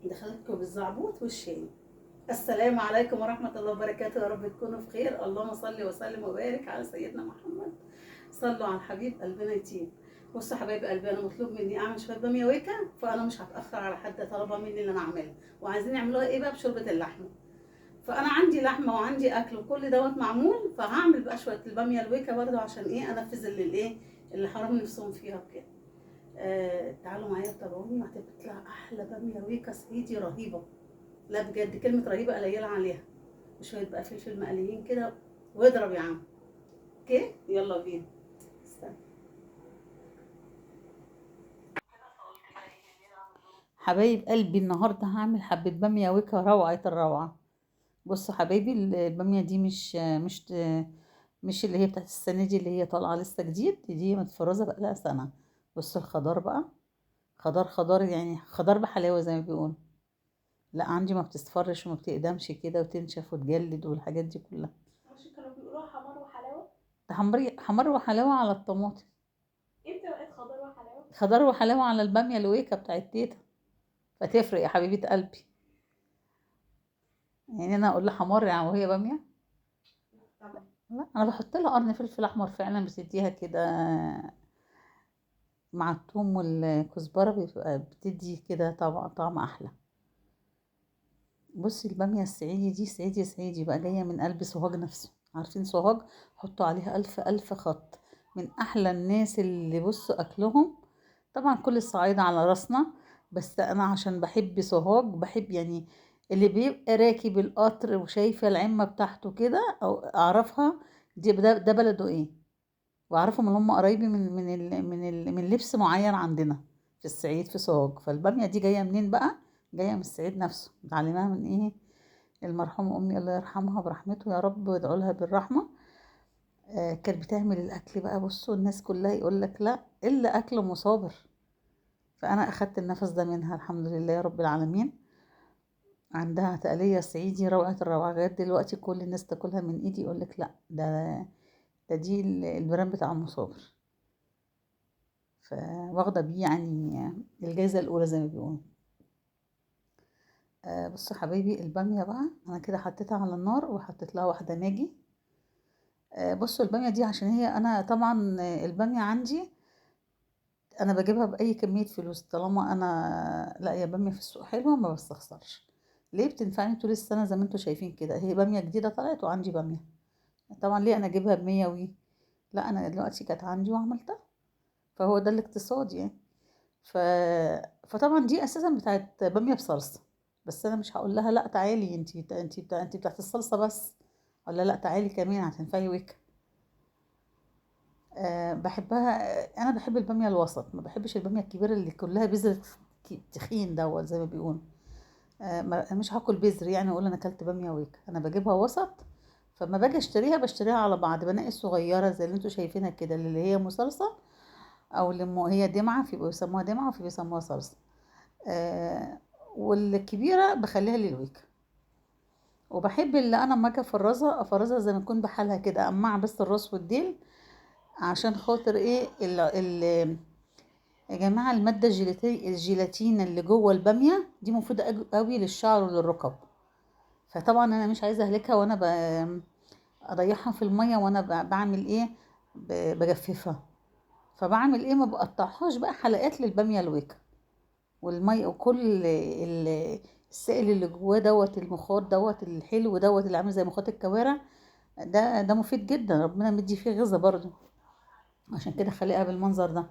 دخلتكم بالزعبوط والشاي. السلام عليكم ورحمة الله وبركاته، يا رب تكونوا في خير. اللهم صل وسلم وبارك على سيدنا محمد. صلوا على الحبيب قلبنا يتيم. بصوا يا حبايب قلبي، انا مطلوب مني اعمل شويه باميه ويكا، فانا مش هتاخر على حد طلبها مني اللي انا اعملها. وعايزين يعملوها ايه بقى؟ بشوربه اللحمه. فانا عندي لحمه وعندي اكل وكل دوت معمول، فهعمل بقى شويه الباميه الويكا برده عشان ايه؟ انفذ اللي حرام نفسهم فيها وكده. تعالوا معايا وتابعوني وهتطلع احلى باميه ويكا صعيدي رهيبه. لا بجد كلمه رهيبه قليله عليها. وشويه بقى فلفل مقليين كده، واضرب يا عم. اوكي يلا بينا. استنى. حبايب قلبي، النهارده هعمل حبة بامية ويكا روعة الروعة. بصوا حبايبي، البامية دي مش اللي هي بتاعت السنة دي، اللي هي طالعة لسه جديد، دي متفرزة بقالها سنة. بصوا الخضار بقى، خضار خضار يعني، خضار بحلاوة زي ما بيقولوا. لا عندي ما بتصفرش وما بتقدمش كده وتنشف وتجلد والحاجات دي كلها. مش كانوا بيقولوها حمار وحلاوة؟ ده حمر وحلاوة على الطماطم. امتى بقت خضار وحلاوة؟ خضار وحلاوة على البامية الويكا بتاعت تيتا. فتفرق يا حبيبة قلبي. يعني انا اقول لها حمار يعني وهي بامية؟ طبعا. لا انا بحط لها قرن فلفل احمر فعلا، بتديها كده مع الثوم والكزبره، بيبقى بتدي كده طعم احلى. بصي الباميه الصعيدي دي صعيدي صعيدي بقى، جايه من قلب سوهاج نفسه. عارفين سوهاج؟ حطوا عليها الف الف خط. من احلى الناس اللي بصوا اكلهم. طبعا كل الصعايده على راسنا، بس انا عشان بحب سوهاج، بحب يعني اللي بيبقى راكب القطر وشايفه العمه بتاعته كده او اعرفها. ده بلده ايه. واعرفهم ان هم قرايبي من لبس معين عندنا في الصعيد في سوهاج. فالباميه دي جايه منين بقى؟ جايه من الصعيد نفسه، متعلماها من ايه؟ المرحومه امي الله يرحمها برحمته يا رب وادعوا لها بالرحمه. كانت بتعمل الاكل بقى، بصوا الناس كلها يقول لك لا الا اكل مصابر. فانا اخدت النفس ده منها الحمد لله يا رب العالمين. عندها تقليه صعيدي روعه الروعه، لغايه دلوقتي كل الناس تاكلها من ايدي يقول لك لا دي البراند بتاع المصابر. فواخدة بيه يعني الجايزة الأولى زي ما بيقولوا. بصوا حبايبي البامية بقى، أنا كده حطيتها على النار وحطيت لها واحدة ماجي. بصوا البامية دي عشان هي أنا طبعا البامية عندي أنا بجيبها بأي كمية فلوس، طالما أنا لاقية بامية في السوق حلوة ما بستخسرش. ليه؟ بتنفعني طول السنة زي ما انتوا شايفين كده، هي بامية جديدة طلعت وعندي بامية. طبعا ليه أنا أجيبها بمية لا أنا دلوقتي كانت عندي وعملتها. فهو ده الاقتصاد يعني. ف... فطبعا دي اساسا بتاعت باميه بصلصه. بس انا مش هقول لها لا تعالي انت بتاعت الصلصه بس، ولا لا تعالي كمان هتنفعي ويك. بحبها. انا بحب الباميه الوسط، ما بحبش الباميه الكبيره اللي كلها بذر تخين دوت زي ما بيقولوا. مش هاكل بذر يعني اقول انا اكلت باميه ويك، انا بجيبها وسط. فما باجي اشتريها بشتريها على بعض، بنقي الصغيره زي اللي انتوا شايفينها كده، اللي هي مصلصه او اللي هي دمعه، في بيسموها دمعه وفي بيسموها صلصه. آه والكبيرة بخليها للويك. وبحب اللي انا اما اجي افرزها زي ما تكون بحالها كده، امع بس الراس والديل. عشان خاطر ايه يا جماعة المادة الجيلاتين اللي جوه البامية دي مفيدة قوي للشعر وللركب. فطبعا انا مش عايزة اهلكها وانا اضيعها في المية وانا بعمل ايه؟ بجففها. فبعمل ايه؟ ما بقطعهاش بقى حلقات للبامية الويك. والمي وكل السائل اللي جواه دوت المخاط دوت الحلو دوت اللي عامل زي مخاط الكوارع. ده مفيد جدا، ربنا مدي فيه غذاء برضو. عشان كده خليها بالمنظر ده،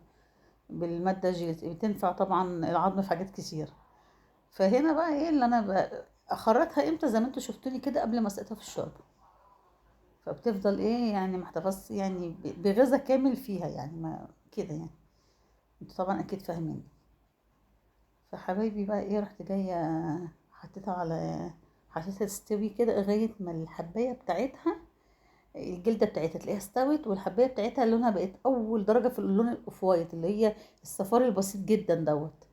بالمادة بتنفع طبعا العظم في حاجات كتير. فهنا بقى ايه اللي انا اخرتها امتى؟ زي ما انتوا شفتوني كده قبل ما اسقطها في الشوربه. فبتفضل ايه يعني محتفظ يعني بغذاء كامل فيها يعني، ما كده يعني. انتوا طبعا اكيد فاهمين. فحبايبي بقى ايه، رحت جايه حطيتها على حطيتها تستوي كده لغايه ما الحبايه بتاعتها، الجلده بتاعتها تلاقيها استوت، والحبايه بتاعتها لونها بقت اول درجه في اللون الاوف وايت، اللي هي الصفار البسيط جدا دوت.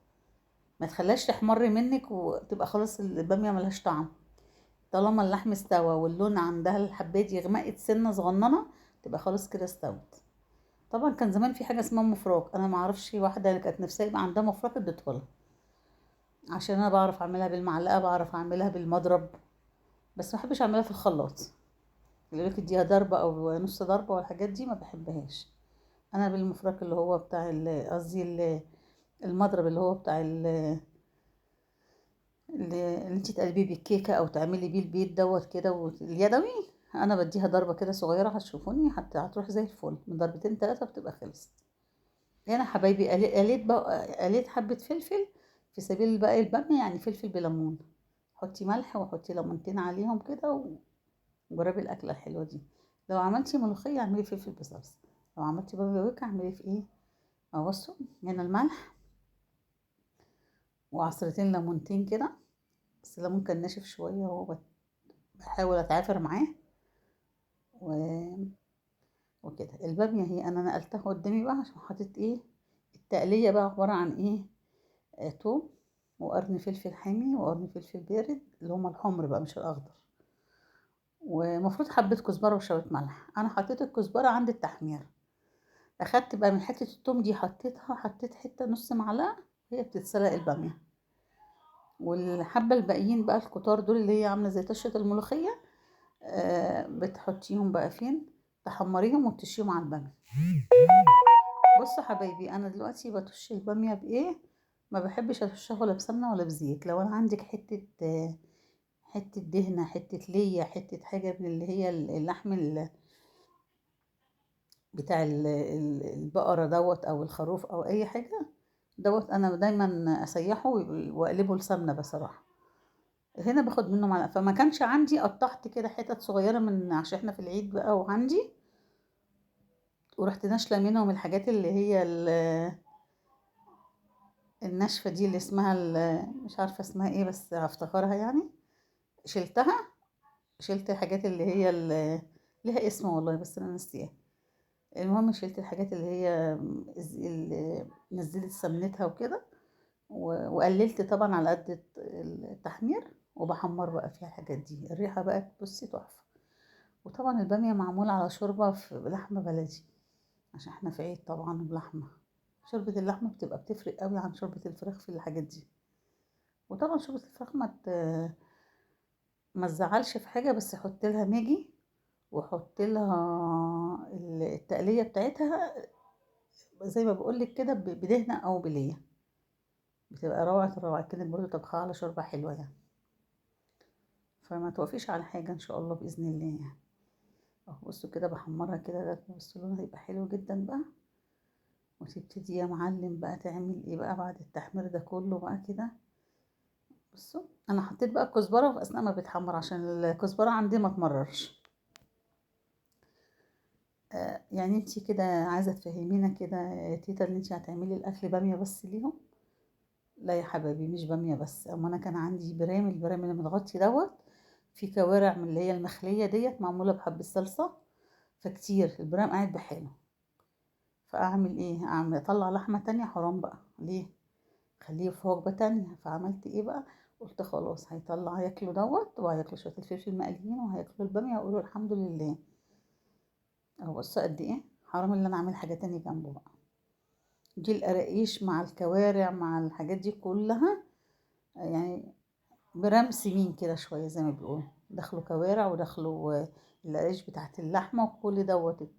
ما تخليهاش تحمر منك وتبقى خلاص الباميه ملهاش طعم. طالما اللحم استوى واللون عندها الحبايه دي غمقت سنه صغننه، تبقى خلاص كده استوت. طبعا كان زمان في حاجه اسمها مفراك، انا ما اعرفش، واحده اللي كانت نفسها يبقى عندها مفراك اديتها لها. عشان انا بعرف اعملها بالمعلقه، بعرف اعملها بالمضرب، بس ما بحبش اعملها في الخلاط. اللي لك اديها ضربه او نص ضربه والحاجات دي ما بحبهاش. انا بالمفرك اللي هو بتاع قصدي المضرب اللي هو بتاع اللي انت تقلبيه بالكيكه او تعملي بيه البيت دوت كده واليدوي. انا بديها ضربه كده صغيره، هتشوفوني حتى هتروح زي الفل، من ضربتين ثلاثه بتبقى خلصت. هنا حبايبي قليت بقى، قليت حبه فلفل في سبيل بقى الباميه، يعني فلفل بليمون. حطي ملح وحطي ليمونتين عليهم كده وجربي الاكله الحلوه دي. لو عملتي ملوخيه اعملي فلفل بصلصه، لو عملتي باميه ويكا اعملي في ايه. بصوا هنا الملح وعصرتين ليمونتين كده، بس الليمون كان ناشف شويه وهو بحاول اتعافر معاه و... وكده. الباميه هي انا نقلتها قدامي بقى عشان حطيت ايه. التقليه بقى عباره عن ايه. توم وقرن فلفل حامي وقرن فلفل بارد اللي هما الحمر بقى مش الاخضر، ومفروض حبه كزبره وشويه ملح. انا حطيت الكزبره عند التحمير. اخدت بقى من حته التوم دي حطيت حته نص معلقه، هي بتتسلق الباميه. والحبه الباقيين بقى الكتار دول اللي هي عامله زي طشه الملوخيه، بتحطيهم بقى فين، تحمريهم وتشيهم على الباميه. بصوا حبايبي انا دلوقتي بطش الباميه بايه. ما بحبش اتشها ولا بسمنه ولا بزيت. لو انا عندك حته دهنه، حته ليا، حته حاجه من اللي هي اللحم بتاع البقره دوت او الخروف او اي حاجه دوت، انا دايما اسيحه واقلبه لسمنه بصراحه. هنا باخد منه معلقه، فما كانش عندي قطعت كده حتت صغيره من عشان احنا في العيد بقى وعندي، ورحت ناشله منهم الحاجات اللي هي الناشفه دي اللي اسمها مش عارفه اسمها ايه بس هفتكرها يعني. شلتها، شلت الحاجات اللي هي ليها اسم والله بس انا نسيها. المهم شلت الحاجات اللي هي اللي نزلت سمنتها وكده، وقللت طبعا على قد التحمير، وبحمر بقى فيها الحاجات دي. الريحه بقت بصي تحفه. وطبعا الباميه معموله على شوربه في لحمه بلدي، عشان احنا في عيد طبعا بلحمه. شوربه اللحمه بتبقى بتفرق قوي عن شوربه الفراخ في الحاجات دي. وطبعا شوربه الفراخ ما تزعلش في حاجه، بس حط لها ماجي وحط لها التقليه بتاعتها زي ما بقول لك كده بدهنه او بليه، بتبقى روعه الروعه كده برضه. طبخها على شوربه حلوه يعني، فما توقفيش على حاجه ان شاء الله باذن الله يعني. اهو بصوا كده بحمرها كده لغايه ما بصوا لونها هيبقى حلو جدا بقى. وتبتدي يا معلم بقى تعمل ايه بقى بعد التحمير ده كله بقى كده. بصوا انا حطيت بقى الكزبره في اثناء ما بتحمر عشان الكزبره عندي ما تمررش. يعني انتي كده عايزه تفهمينا كده يا تيتا ان انتي هتعملي الاكل باميه بس ليهم؟ لا يا حبايبي مش باميه بس. اما انا كان عندي البرام اللي متغطي دوت في كوارع من اللي هي المخليه ديت معموله بحب الصلصه، فكتير البرام قاعد بحاله. فاعمل ايه، اطلع لحمه تانية حرام بقى ليه، خليه في وجبه تانية. فعملت ايه بقى، قلت خلاص هيطلع ياكلوا دوت وهياكلوا شويه الفلفل المقليين وهياكلوا الباميه ويقولوا الحمد لله. اهو بصوا قد ايه حرام اللي انا اعمل حاجه تانية جنبه بقى. دي القراقيش مع الكوارع مع الحاجات دي كلها يعني برام سمين كده شويه زي ما بيقولوا، دخلوا كوارع ودخلوا القراقيش بتاعت اللحمه وكل دوت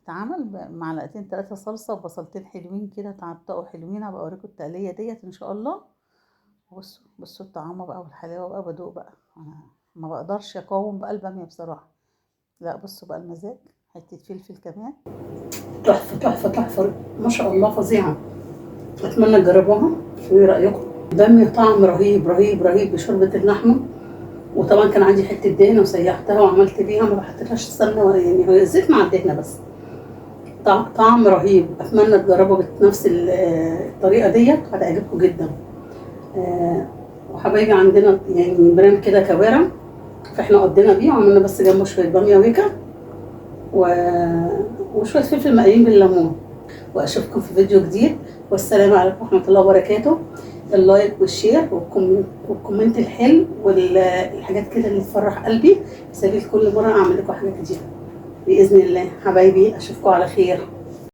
اتعمل بمعلقتين 3 صلصه وبصلتين حلوين كده تعطقوا حلوين. هبقى اوريكم التقليه ديت ان شاء الله. بصوا الطعامه بقى والحلاوه بقى بدوق بقى. انا ما بقدرش اقاوم بقى الباميه بصراحه. لا بصوا بقى المزاج، حته فلفل كمان تحفه تحفه تحفه ما شاء الله فظيعه. اتمنى تجربوها. ايه رايكم؟ باميه طعم رهيب رهيب رهيب بشوربه اللحمه. وطبعا كان عندي حته دهنه وسيحتها وعملت بيها، ما بحطلهاش السمنه ولا يعني هي الزيت مع الدهنه بس. طعم رهيب. اتمنى تجربوا بنفس الطريقه ديت هتعجبكم جدا. وحبايبي عندنا يعني برام كده كوارع، فاحنا قضينا بيه وعملنا بس جنبه شويه باميه ويكا وشويه فلفل مقليين بالليمون. واشوفكم في فيديو جديد، والسلام عليكم ورحمه الله وبركاته. اللايك والشير والكومنت الحلو والحاجات كده اللي تفرح قلبي في سبيل كل مره اعمل لكم حاجه جديده باذن الله. حبايبي اشوفكم على خير.